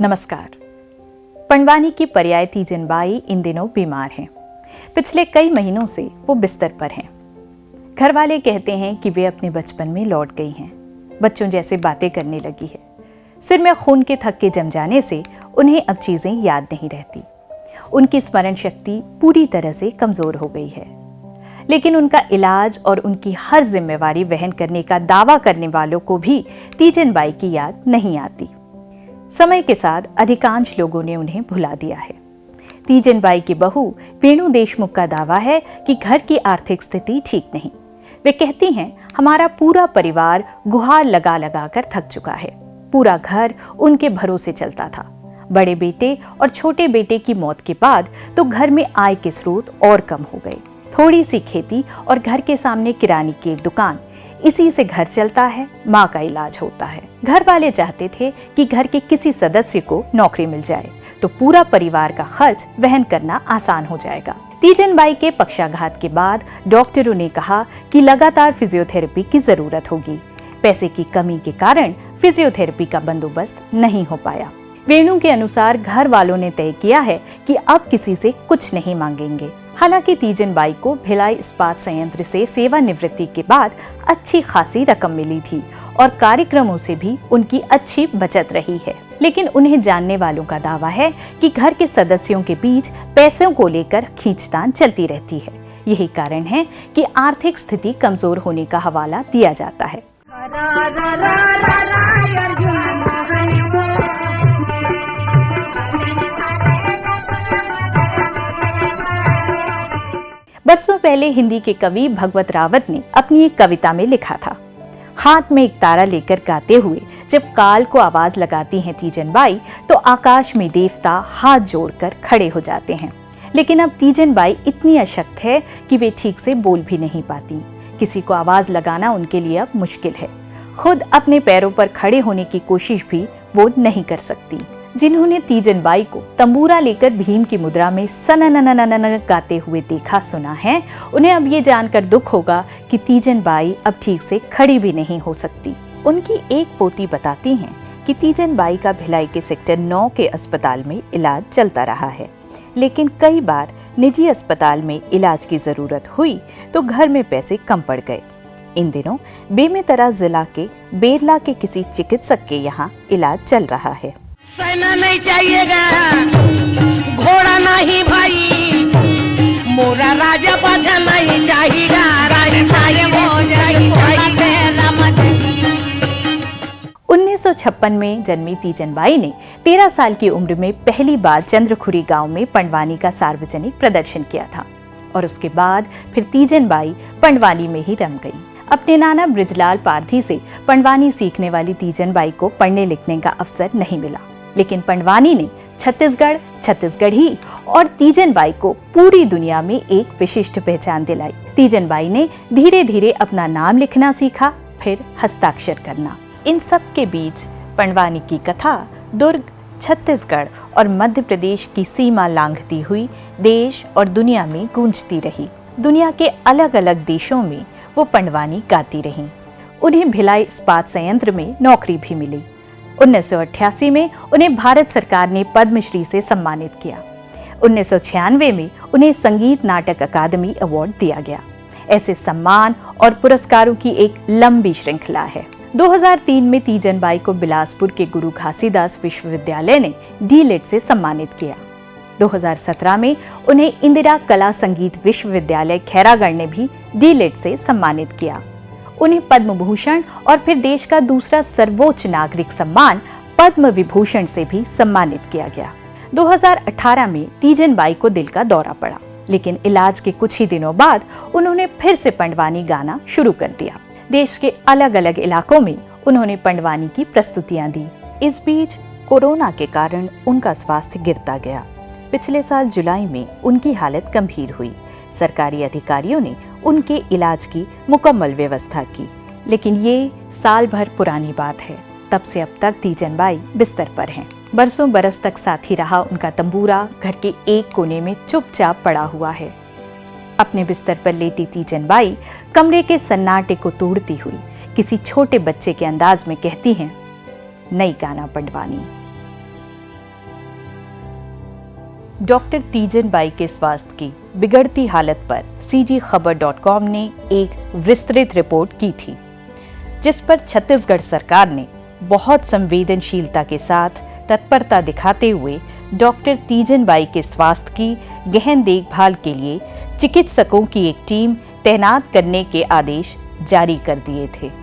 नमस्कार। पंडवानी की पर्याय तीजन बाई इन दिनों बीमार हैं। पिछले कई महीनों से वो बिस्तर पर हैं। घर वाले कहते हैं कि वे अपने बचपन में लौट गई हैं, बच्चों जैसे बातें करने लगी है। सिर में खून के थक्के जम जाने से उन्हें अब चीजें याद नहीं रहती। उनकी स्मरण शक्ति पूरी तरह से कमजोर हो गई है। लेकिन उनका इलाज और उनकी हर जिम्मेवारी वहन करने का दावा करने वालों को भी तीजन बाई की याद नहीं आती। समय के साथ अधिकांश लोगों ने उन्हें भुला दिया है। तीजन बाई की बहू वेणु देशमुख का दावा है कि घर की आर्थिक स्थिति ठीक नहीं। वे कहती हैं, हमारा पूरा परिवार गुहार लगा लगा कर थक चुका है। पूरा घर उनके भरोसे चलता था। बड़े बेटे और छोटे बेटे की मौत के बाद तो घर में आय के स्रोत और कम हो गए। थोड़ी सी खेती और घर के सामने किराने की एक दुकान, इसी से घर चलता है, माँ का इलाज होता है। घर वाले चाहते थे कि घर के किसी सदस्य को नौकरी मिल जाए तो पूरा परिवार का खर्च वहन करना आसान हो जाएगा। तीजन बाई के पक्षाघात के बाद डॉक्टरों ने कहा कि लगातार फिजियोथेरेपी की जरूरत होगी। पैसे की कमी के कारण फिजियोथेरेपी का बंदोबस्त नहीं हो पाया। वेणु के अनुसार घर वालों ने तय किया है कि अब किसी से कुछ नहीं मांगेंगे। हालांकि तीजन बाई को भिलाई इस्पात संयंत्र से सेवानिवृत्ति के बाद अच्छी खासी रकम मिली थी और कार्यक्रमों से भी उनकी अच्छी बचत रही है। लेकिन उन्हें जानने वालों का दावा है कि घर के सदस्यों के बीच पैसों को लेकर खींचतान चलती रहती है। यही कारण है कि आर्थिक स्थिति कमजोर होने का हवाला दिया जाता है। बरसों पहले हिंदी के कवि भगवत रावत ने अपनी एक कविता में लिखा था, हाथ में एक तारा लेकर गाते हुए जब काल को आवाज लगाती हैं तीजन बाई तो आकाश में देवता हाथ जोड़कर खड़े हो जाते हैं। लेकिन अब तीजन बाई इतनी अशक्त है कि वे ठीक से बोल भी नहीं पाती। किसी को आवाज लगाना उनके लिए अब मुश्किल है। खुद अपने पैरों पर खड़े होने की कोशिश भी वो नहीं कर सकती। जिन्होंने तीजन बाई को तंबूरा लेकर भीम की मुद्रा में सनननननन गाते हुए देखा सुना है, उन्हें अब ये जानकर दुख होगा कि तीजन बाई अब ठीक से खड़ी भी नहीं हो सकती। उनकी एक पोती बताती हैं कि तीजन बाई का भिलाई के सेक्टर 9 के अस्पताल में इलाज चलता रहा है, लेकिन कई बार निजी अस्पताल में इलाज की जरूरत हुई तो घर में पैसे कम पड़ गए। इन दिनों बेमेतरा जिला के बेरला के किसी चिकित्सक के यहाँ इलाज चल रहा है। सेना नहीं चाहिएगा, घोड़ा नहीं भाई, मोरा राजा पाछा नहीं चाहिएगा, राजा साहेब हो जाएगी भाई। 1956 में जन्मी तीजन बाई ने 13 साल की उम्र में पहली बार चंद्रखुरी गांव में पंडवानी का सार्वजनिक प्रदर्शन किया था और उसके बाद फिर तीजन बाई पंडवानी में ही रम गई। अपने नाना बृजलाल पारधी से पंडवानी सीखने वाली तीजन बाई को पढ़ने लिखने का अवसर नहीं मिला, लेकिन पंडवानी ने छत्तीसगढ़ी और तीजन बाई को पूरी दुनिया में एक विशिष्ट पहचान दिलाई। तीजन बाई ने धीरे धीरे अपना नाम लिखना सीखा, फिर हस्ताक्षर करना। इन सब के बीच पंडवानी की कथा दुर्ग, छत्तीसगढ़ और मध्य प्रदेश की सीमा लांघती हुई देश और दुनिया में गूंजती रही। दुनिया के अलग अलग देशों में वो पंडवानी गाती रहीं। उन्हें भिलाई इस्पात संयंत्र में नौकरी भी मिली। 1988 में उन्हें भारत सरकार ने पद्मश्री से सम्मानित किया। 1996 में उन्हें संगीत नाटक अकादमी अवार्ड दिया गया। ऐसे सम्मान और पुरस्कारों की एक लंबी श्रृंखला है। 2003 में तीजन बाई को बिलासपुर के गुरु घासीदास विश्वविद्यालय ने डीलिट से सम्मानित किया। 2017 में उन्हें इंदिरा कला संगीत विश्वविद्यालय खैरागढ़ ने भी डीलिट से सम्मानित किया। उन्हें पद्म भूषण और फिर देश का दूसरा सर्वोच्च नागरिक सम्मान पद्म विभूषण से भी सम्मानित किया गया। 2018 में तीजन बाई को दिल का दौरा पड़ा, लेकिन इलाज के कुछ ही दिनों बाद उन्होंने फिर से पंडवानी गाना शुरू कर दिया। देश के अलग अलग इलाकों में उन्होंने पंडवानी की प्रस्तुतियां दी। इस बीच कोरोना के कारण उनका स्वास्थ्य गिरता गया। पिछले साल जुलाई में उनकी हालत गंभीर हुई। सरकारी अधिकारियों ने उनके इलाज की मुकम्मल व्यवस्था की, लेकिन ये साल भर पुरानी बात है। तब से अब तक तीजन बाई बिस्तर पर हैं। बरसों बरस तक साथी रहा उनका तंबूरा घर के एक कोने में चुपचाप पड़ा हुआ है। अपने बिस्तर पर लेटी तीजन बाई कमरे के सन्नाटे को तोड़ती हुई किसी छोटे बच्चे के अंदाज में कहती हैं, नई गाना पंडवानी। डॉक्टर तीजन बाई के स्वास्थ्य की बिगड़ती हालत पर CGखबर.com ने एक विस्तृत रिपोर्ट की थी, जिस पर छत्तीसगढ़ सरकार ने बहुत संवेदनशीलता के साथ तत्परता दिखाते हुए डॉक्टर तीजन बाई के स्वास्थ्य की गहन देखभाल के लिए चिकित्सकों की एक टीम तैनात करने के आदेश जारी कर दिए थे।